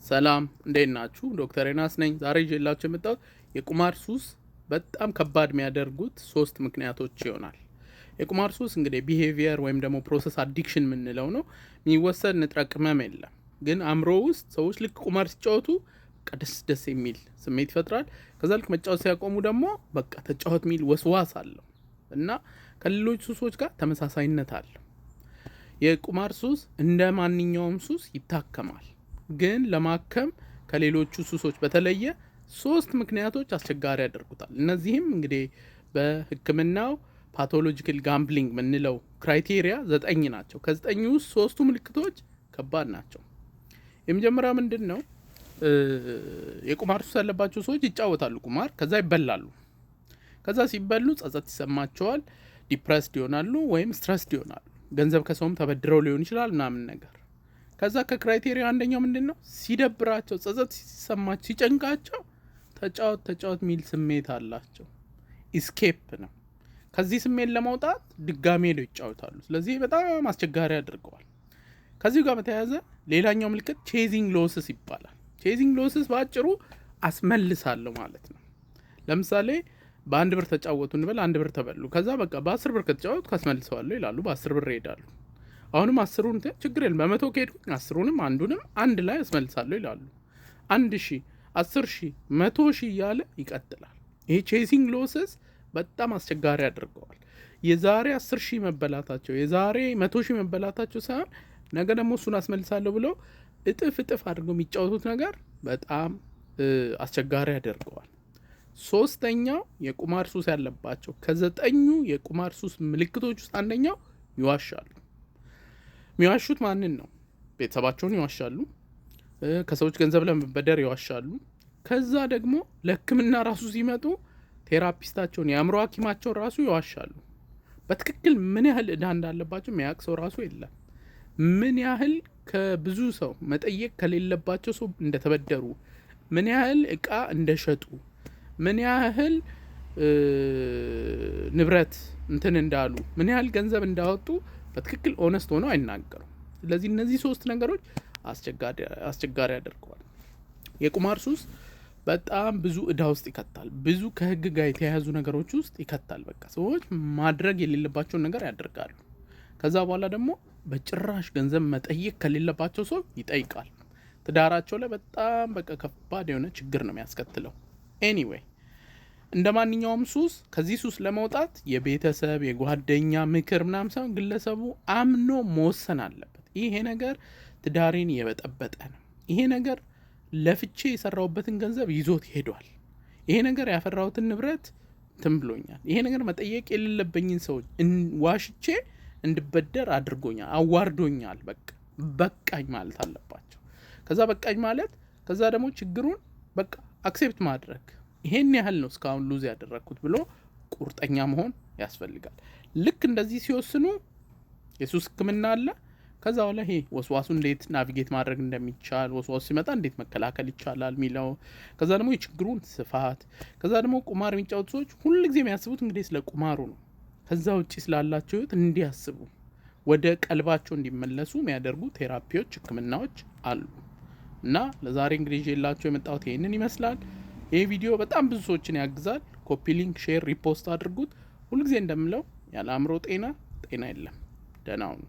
ሰላም እንዴት ናችሁ? ዶክተር ኤናስ ነኝ። ዛሬ ይዤላችሁ የመጣሁት የቁማር ሱስ በጣም ከባድ የሚያደርጉት 3 ምክንያቶች ይሆናል። የቁማር ሱስ እንግዲህ ቢሄቪየር ወይም ደግሞ ፕሮሰስ አዲክሽን የምንለው ነው። የሚወሰድ ንጥረ ቅመም የለም፣ ግን አእምሮ ውስጥ ሰዎች ልክ ቁማር ሲጫወቱ በቃ ደስ የሚል ስሜት ይፈጥራል። ከዛ ልክ መጫወት ሲያቆሙ ደግሞ በቃ ተጫወት የሚል ወስዋስ አለው እና ከሌሎች ሱሶች ጋር ተመሳሳይነት አለው። የቁማር ሱስ እንደ ማንኛውም ሱስ ይታከማል፣ ግን ለማከም ከሌሎቹ ሱሶች በተለየ 3 ምክንያቶች አስቸጋሪ ያደርጉታል። እነዚህም እንግዲህ በሕክምናው ፓቶሎጂካል ጋምብሊንግ ምንለው ክራይቴሪያ 9 ናቸው። ከ9 ውስጥ 3ቱ ምልክቶች ከባድ ናቸው። የመጀመሪያው ምንድን ነው? የቁማር ሱስ ያለባቸው ሰዎች ይጫወታሉ ቁማር፣ ከዛ ይበላሉ። ከዛ ሲበሉ ጸጸት ይሰማቸዋል፣ ዲፕረስድ ይሆናሉ ወይም ስትረስድ ይሆናሉ። ገንዘብ ከሰውም ተበድረው ሊሆን ይችላል ምናምን ነገር። ከዛ ከክራይቴሪያ አንደኛው ምንድን ነው? ሲደብራቸው፣ ጸጸት ሲሰማቸው፣ ሲጨንቃቸው ተጫወት ሚል ስሜት አላቸው። ኢስኬፕ ነው። ከዚህ ስሜት ለመውጣት ድጋሜ ሄደው ይጫወታሉ። ስለዚህ በጣም አስቸጋሪ ያደርገዋል። ከዚሁ ጋር በተያያዘ ሌላኛው ምልክት ቼዚንግ ሎስስ ይባላል። ቼዚንግ ሎስስ በአጭሩ አስመልሳለሁ ማለት ነው። ለምሳሌ በ1 ብር ተጫወቱ እንበል፣ 1 ብር ተበሉ። ከዛ በቃ በ10 ብር ከተጫወቱ ካስመልሰዋለሁ ይላሉ። በ10 ብር ይሄዳሉ። አሁንም 10ሩን ችግር የለም፣ በ100 ከሄድኩኝ 10ሩንም አንዱንም አንድ ላይ ያስመልሳለሁ ይላሉ። 1000፣ 10000፣ 100000 እያለ ይቀጥላል። ይሄ ቼዚንግ ሎስስ በጣም አስቸጋሪ ያደርገዋል። የዛሬ 10000 መበላታቸው፣ የዛሬ 100000 መበላታቸው ሳይሆን ነገ ደግሞ እሱን አስመልሳለሁ ብለው እጥፍ አድርገው የሚጫወቱት ነገር በጣም አስቸጋሪ ያደርገዋል። 3ኛው የቁማር ሱስ ያለባቸው ከ9 የቁማር ሱስ ምልክቶች ውስጥ አንደኛው ይዋሻሉ። የሚዋሹት ማንን ነው? ቤተሰባቸውን ይዋሻሉ፣ ከሰዎች ገንዘብ ለመበደር ይዋሻሉ። ከዛ ደግሞ ለሕክምና ራሱ ሲመጡ ቴራፒስታቸውን፣ የአእምሮ ሐኪማቸውን ራሱ ይዋሻሉ። በትክክል ምን ያህል ዕዳ እንዳለባቸው የሚያውቅ ሰው ራሱ የለም። ምን ያህል ከብዙ ሰው መጠየቅ ከሌለባቸው ሰው እንደተበደሩ፣ ምን ያህል እቃ እንደሸጡ፣ ምን ያህል ንብረት እንትን እንዳሉ፣ ምን ያህል ገንዘብ እንዳወጡ በትክክል ኦነስት ሆነው አይናገሩም። ስለዚህ እነዚህ 3 ነገሮች አስቸጋሪ ያደርገዋል። የቁማር ሱስ በጣም ብዙ ዕዳ ውስጥ ይከታል። ብዙ ከህግ ጋር የተያያዙ ነገሮች ውስጥ ይከታል። በቃ ሰዎች ማድረግ የሌለባቸውን ነገር ያደርጋሉ። ከዛ በኋላ ደግሞ በጭራሽ ገንዘብ መጠየቅ ከሌለባቸው ሰው ይጠይቃል። ትዳራቸው ላይ በጣም በቃ ከባድ የሆነ ችግር ነው የሚያስከትለው። ኤኒዌይ እንደ ማንኛውም ሱስ ከዚህ ሱስ ለመውጣት የቤተሰብ የጓደኛ ምክር ምናምን ሳይሆን ግለሰቡ አምኖ መወሰን አለበት። ይሄ ነገር ትዳሬን የበጠበጠ ነው፣ ይሄ ነገር ለፍቼ የሰራሁበትን ገንዘብ ይዞት ሄዷል፣ ይሄ ነገር ያፈራሁትን ንብረት እንትን ብሎኛል፣ ይሄ ነገር መጠየቅ የሌለብኝን ሰዎች ዋሽቼ እንድበደር አድርጎኛል፣ አዋርዶኛል፣ በቃኝ ማለት አለባቸው። ከዛ በቃኝ ማለት ከዛ ደግሞ ችግሩን በቃ አክሴፕት ማድረግ፣ ይሄን ያህል ነው እስካሁን ሉዝ ያደረግኩት ብሎ ቁርጠኛ መሆን ያስፈልጋል። ልክ እንደዚህ ሲወስኑ የሱስ ሕክምና አለ። ከዛ በኋላ ይሄ ወስዋሱ እንዴት ናቪጌት ማድረግ እንደሚቻል፣ ወስዋሱ ሲመጣ እንዴት መከላከል ይቻላል የሚለው፣ ከዛ ደግሞ የችግሩን ስፋት፣ ከዛ ደግሞ ቁማር የሚጫወቱ ሰዎች ሁልጊዜ የሚያስቡት እንግዲህ ስለ ቁማሩ ነው። ከዛ ውጪ ስላላቸው ህይወት እንዲያስቡ፣ ወደ ቀልባቸው እንዲመለሱ የሚያደርጉ ቴራፒዎች፣ ሕክምናዎች አሉ። እና ለዛሬ እንግዲህ ይዤላችሁ የመጣሁት ይሄንን ይመስላል። ይህ ቪዲዮ በጣም ብዙ ሰዎችን ያግዛል። ኮፒ ሊንክ፣ ሼር፣ ሪፖስት አድርጉት። ሁልጊዜ እንደምለው ያለ አእምሮ ጤና የለም። ደህና ሁኑ።